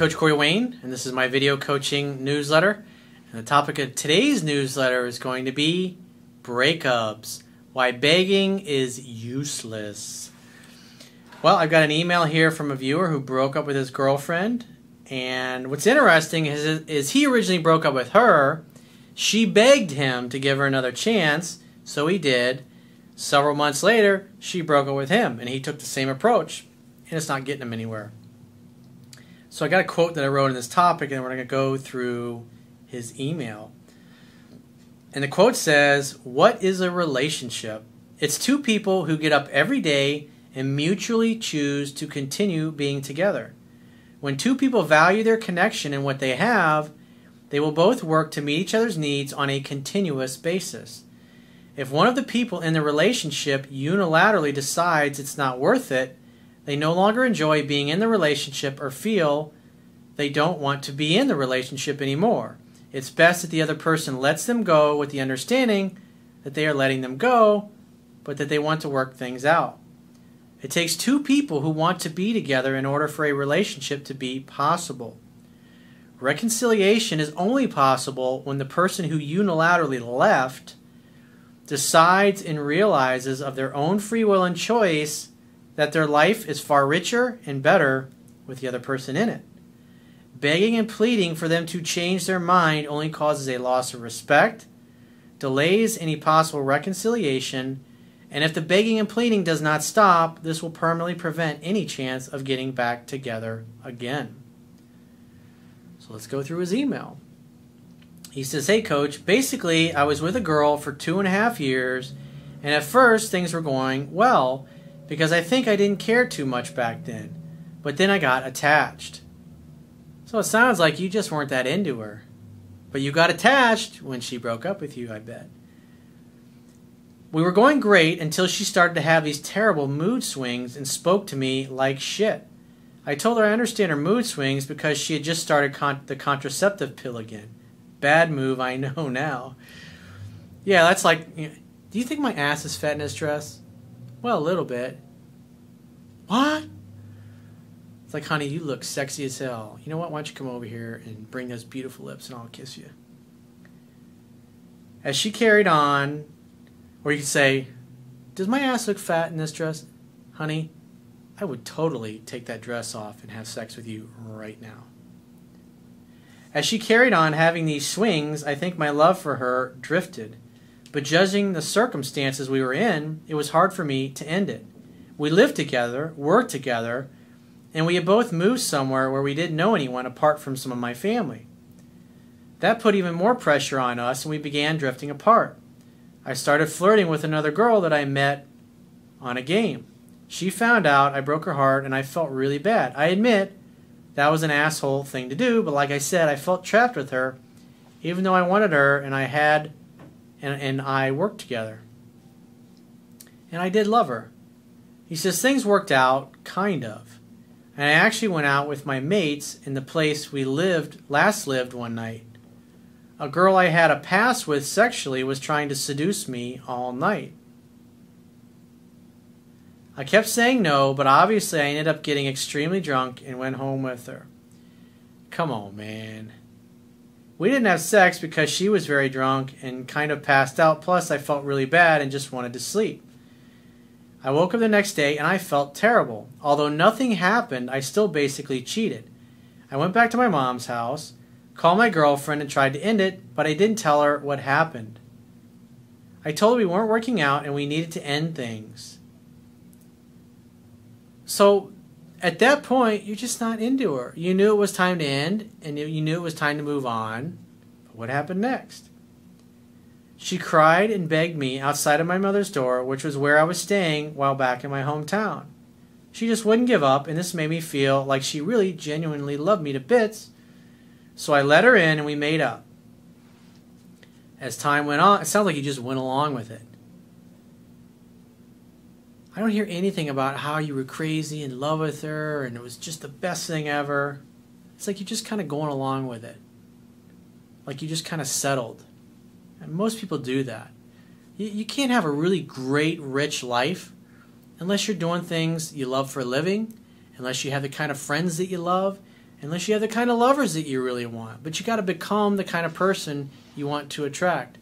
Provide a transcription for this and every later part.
Coach Corey Wayne, and this is my video coaching newsletter. And the topic of today's newsletter is going to be breakups. Why begging is useless. Well, I've got an email here from a viewer who broke up with his girlfriend. And what's interesting is he originally broke up with her. She begged him to give her another chance, so he did. Several months later, she broke up with him, and he took the same approach. And it's not getting him anywhere. So I got a quote that I wrote in this topic, and we're going to go through his email. And the quote says, "What is a relationship? It's two people who get up every day and mutually choose to continue being together. When two people value their connection and what they have, they will both work to meet each other's needs on a continuous basis. If one of the people in the relationship unilaterally decides it's not worth it, they no longer enjoy being in the relationship or feel they don't want to be in the relationship anymore. It's best that the other person lets them go with the understanding that they are letting them go, but that they want to work things out. It takes two people who want to be together in order for a relationship to be possible. Reconciliation is only possible when the person who unilaterally left decides and realizes of their own free will and choice that their life is far richer and better with the other person in it. Begging and pleading for them to change their mind only causes a loss of respect, delays any possible reconciliation, and if the begging and pleading does not stop, this will permanently prevent any chance of getting back together again." So let's go through his email. He says, "Hey coach, basically I was with a girl for 2.5 years, and at first things were going well, because I think I didn't care too much back then. But then I got attached." So it sounds like you just weren't that into her. But you got attached when she broke up with you, I bet. "We were going great until she started to have these terrible mood swings and spoke to me like shit. I told her I understand her mood swings because she had just started the contraceptive pill again. Bad move, I know now. Yeah, that's like, do you think my ass is fat in this dress? Well, a little bit. What? It's like, honey, you look sexy as hell. You know what? Why don't you come over here and bring those beautiful lips and I'll kiss you." As she carried on, or you could say, "Does my ass look fat in this dress? Honey, I would totally take that dress off and have sex with you right now." As she carried on having these swings, I think my love for her drifted. But judging the circumstances we were in, it was hard for me to end it. We lived together, worked together, and we had both moved somewhere where we didn't know anyone apart from some of my family. That put even more pressure on us, and we began drifting apart. I started flirting with another girl that I met on a game. She found out, I broke her heart, and I felt really bad. I admit that was an asshole thing to do, but like I said, I felt trapped with her, even though I wanted her and I worked together. And I did love her. He says things worked out, kind of. And I actually went out with my mates in the place we last lived one night. A girl I had a past with sexually was trying to seduce me all night. I kept saying no, but obviously I ended up getting extremely drunk and went home with her. Come on, man. We didn't have sex because she was very drunk and kind of passed out, plus I felt really bad and just wanted to sleep. I woke up the next day and I felt terrible. Although nothing happened, I still basically cheated. I went back to my mom's house, called my girlfriend and tried to end it, but I didn't tell her what happened. I told her we weren't working out and we needed to end things. So at that point, you're just not into her. You knew it was time to end, and you knew it was time to move on. But what happened next? She cried and begged me outside of my mother's door, which was where I was staying while back in my hometown. She just wouldn't give up, and this made me feel like she really genuinely loved me to bits. So I let her in, and we made up. As time went on, it sounds like you just went along with it. I don't hear anything about how you were crazy in love with her and it was just the best thing ever. It's like you're just kind of going along with it. Like you just kind of settled. And most people do that. You can't have a really great, rich life unless you're doing things you love for a living, unless you have the kind of friends that you love, unless you have the kind of lovers that you really want. But you got to become the kind of person you want to attract.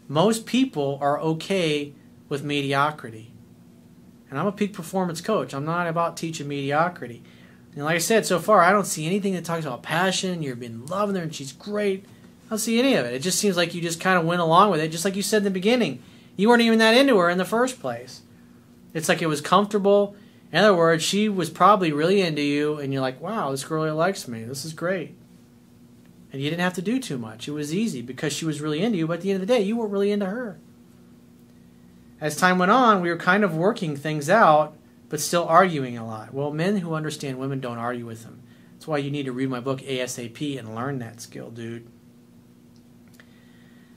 Most people are okay with mediocrity. And I'm a peak performance coach. I'm not about teaching mediocrity. And like I said, so far, I don't see anything that talks about passion. You've been loving her and she's great. I don't see any of it. It just seems like you just kind of went along with it, just like you said in the beginning. You weren't even that into her in the first place. It's like it was comfortable. In other words, she was probably really into you, and you're like, wow, this girl really likes me. This is great. And you didn't have to do too much. It was easy because she was really into you, but at the end of the day, you weren't really into her. As time went on, we were kind of working things out, but still arguing a lot. Well, men who understand women don't argue with them. That's why you need to read my book ASAP and learn that skill, dude.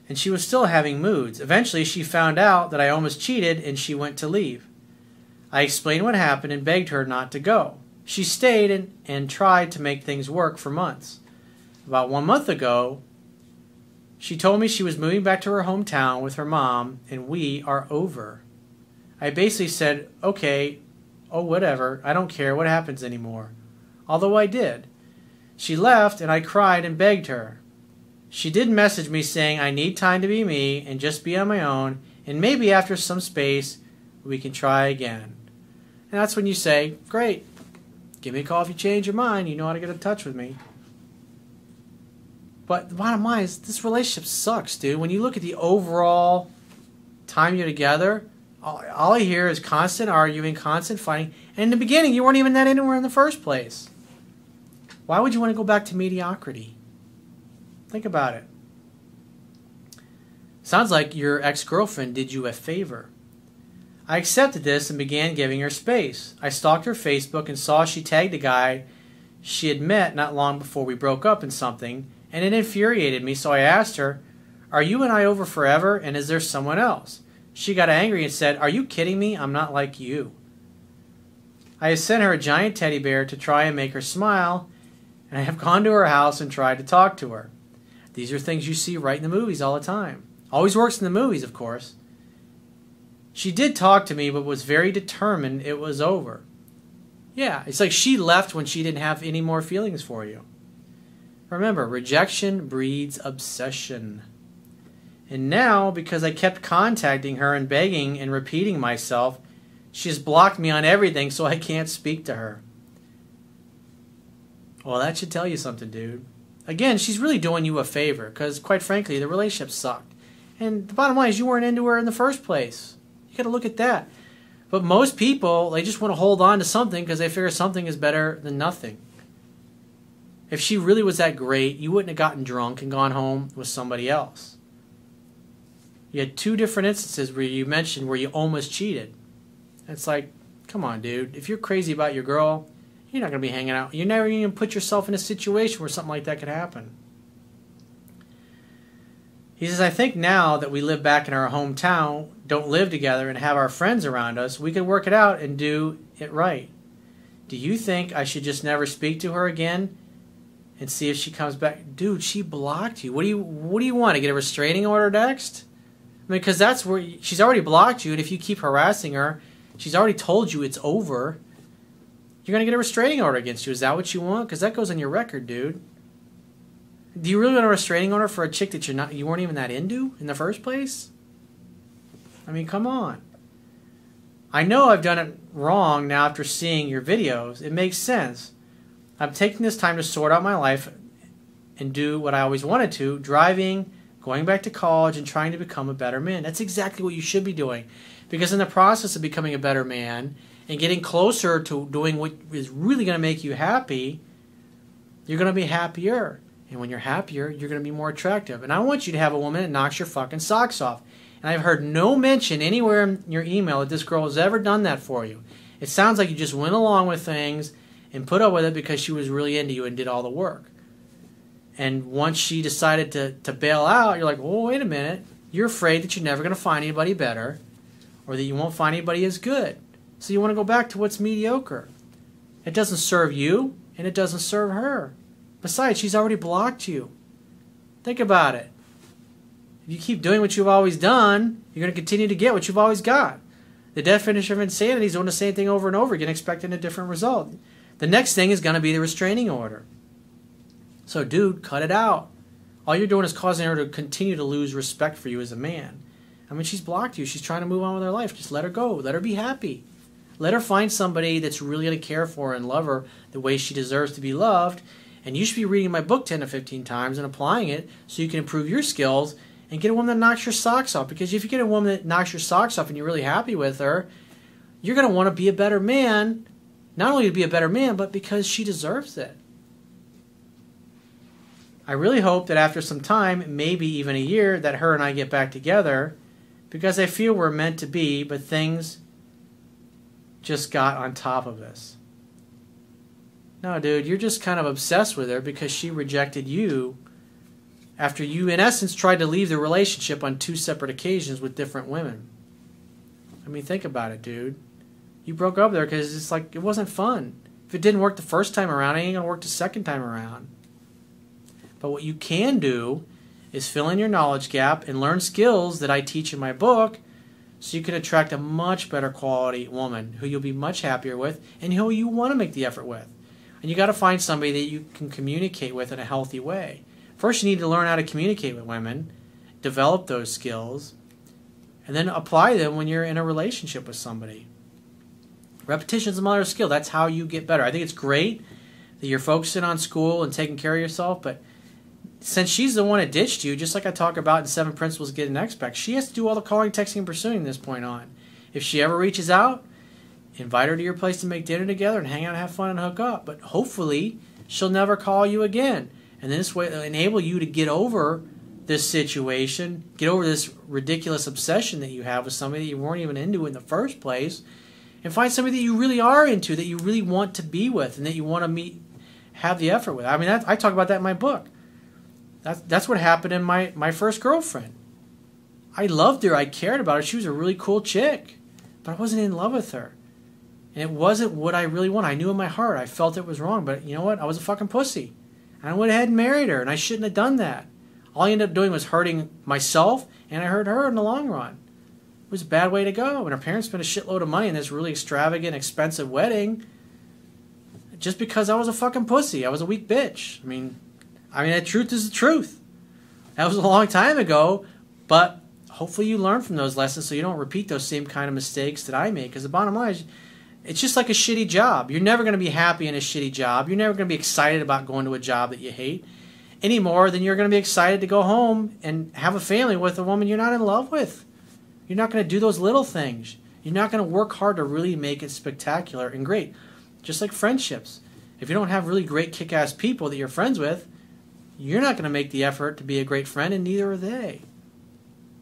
And she was still having moods. Eventually, she found out that I almost cheated, and she went to leave. I explained what happened and begged her not to go. She stayed and tried to make things work for months. About 1 month ago, she told me she was moving back to her hometown with her mom, and we are over. I basically said, okay, oh whatever, I don't care what happens anymore. Although I did. She left, and I cried and begged her. She did message me saying I need time to be me and just be on my own, and maybe after some space, we can try again. And that's when you say, great, give me a call if you change your mind. You know how to get in touch with me. But the bottom line is, this relationship sucks, dude. When you look at the overall time you're together, all I hear is constant arguing, constant fighting. And in the beginning, you weren't even that into her in the first place. Why would you want to go back to mediocrity? Think about it. Sounds like your ex-girlfriend did you a favor. I accepted this and began giving her space. I stalked her Facebook and saw she tagged a guy she had met not long before we broke up in something, and it infuriated me, so I asked her, are you and I over forever, and is there someone else? She got angry and said, are you kidding me? I'm not like you. I have sent her a giant teddy bear to try and make her smile, and I have gone to her house and tried to talk to her. These are things you see right in the movies all the time. Always works in the movies, of course. She did talk to me, but was very determined it was over. Yeah, it's like she left when she didn't have any more feelings for you. Remember, rejection breeds obsession. And now, because I kept contacting her and begging and repeating myself, she has blocked me on everything, so I can't speak to her. Well, that should tell you something, dude. Again, she's really doing you a favor, because quite frankly, the relationship sucked. And the bottom line is you weren't into her in the first place. You got to look at that. But most people, they just want to hold on to something because they figure something is better than nothing. If she really was that great, you wouldn't have gotten drunk and gone home with somebody else. You had 2 different instances where you mentioned where you almost cheated. It's like, come on, dude. If you're crazy about your girl, you're not going to be hanging out. You never even put yourself in a situation where something like that could happen. He says, I think now that we live back in our hometown, don't live together, and have our friends around us, we could work it out and do it right. Do you think I should just never speak to her again and see if she comes back? Dude, she blocked you. What do you want, to get a restraining order next? I mean, because that's where she's already blocked you, and if you keep harassing her, she's already told you it's over. You're going to get a restraining order against you. Is that what you want? Because that goes on your record, dude. Do you really want a restraining order for a chick that you weren't even that into in the first place? I mean, come on. I know I've done it wrong now after seeing your videos. It makes sense. I'm taking this time to sort out my life and do what I always wanted to, driving, going back to college, and trying to become a better man. That's exactly what you should be doing. Because in the process of becoming a better man and getting closer to doing what is really going to make you happy, you're going to be happier. And when you're happier, you're going to be more attractive. And I want you to have a woman that knocks your fucking socks off. And I've heard no mention anywhere in your email that this girl has ever done that for you. It sounds like you just went along with things and put up with it because she was really into you and did all the work. And once she decided to bail out, you're like, oh, wait a minute. You're afraid that you're never going to find anybody better or that you won't find anybody as good. So you want to go back to what's mediocre. It doesn't serve you and it doesn't serve her. Besides, she's already blocked you. Think about it. If you keep doing what you've always done, you're going to continue to get what you've always got. The definition of insanity is doing the same thing over and over again, expecting a different result. The next thing is going to be the restraining order. So, dude, cut it out. All you're doing is causing her to continue to lose respect for you as a man. I mean, she's blocked you. She's trying to move on with her life. Just let her go. Let her be happy. Let her find somebody that's really going to care for her and love her the way she deserves to be loved. And you should be reading my book 10 to 15 times and applying it so you can improve your skills and get a woman that knocks your socks off. Because if you get a woman that knocks your socks off and you're really happy with her, you're going to want to be a better man, not only to be a better man, but because she deserves it. I really hope that after some time, maybe even a year, that her and I get back together, because I feel we're meant to be, but things just got on top of us. No, dude, you're just kind of obsessed with her because she rejected you after you, in essence, tried to leave the relationship on 2 separate occasions with different women. I mean, think about it, dude. You broke up there because it's like, it wasn't fun. If it didn't work the first time around, it ain't going to work the second time around. But what you can do is fill in your knowledge gap and learn skills that I teach in my book so you can attract a much better quality woman who you'll be much happier with and who you want to make the effort with. And you got to find somebody that you can communicate with in a healthy way. First, you need to learn how to communicate with women, develop those skills, and then apply them when you're in a relationship with somebody. Repetition is the mother of skill. That's how you get better. I think it's great that you're focusing on school and taking care of yourself, but since she's the one that ditched you, just like I talk about in 7 Principles of Getting Expect, she has to do all the calling, texting, and pursuing from this point on. If she ever reaches out, invite her to your place to make dinner together and hang out and have fun and hook up. But hopefully, she'll never call you again. And this way, it'll enable you to get over this situation, get over this ridiculous obsession that you have with somebody that you weren't even into in the first place, and find somebody that you really are into, that you really want to be with, and that you want to meet, have the effort with. I mean, I talk about that in my book. That's what happened in my first girlfriend. I loved her. I cared about her. She was a really cool chick. But I wasn't in love with her. And it wasn't what I really wanted. I knew in my heart. I felt it was wrong. But you know what? I was a fucking pussy. And I went ahead and married her. And I shouldn't have done that. All I ended up doing was hurting myself. And I hurt her in the long run. It was a bad way to go. And her parents spent a shitload of money on this really extravagant, expensive wedding. Just because I was a fucking pussy. I was a weak bitch. I mean, the truth is the truth. That was a long time ago, but hopefully you learn from those lessons so you don't repeat those same kind of mistakes that I made. Because the bottom line is, it's just like a shitty job. You're never going to be happy in a shitty job. You're never going to be excited about going to a job that you hate any more than you're going to be excited to go home and have a family with a woman you're not in love with. You're not going to do those little things. You're not going to work hard to really make it spectacular and great. Just like friendships. If you don't have really great kick-ass people that you're friends with, you're not going to make the effort to be a great friend, and neither are they.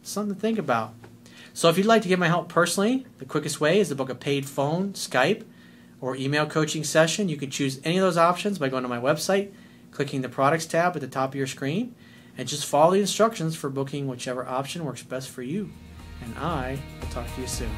Something to think about. So if you'd like to get my help personally, the quickest way is to book a paid phone, Skype, or email coaching session. You can choose any of those options by going to my website, clicking the products tab at the top of your screen, and just follow the instructions for booking whichever option works best for you. And I will talk to you soon.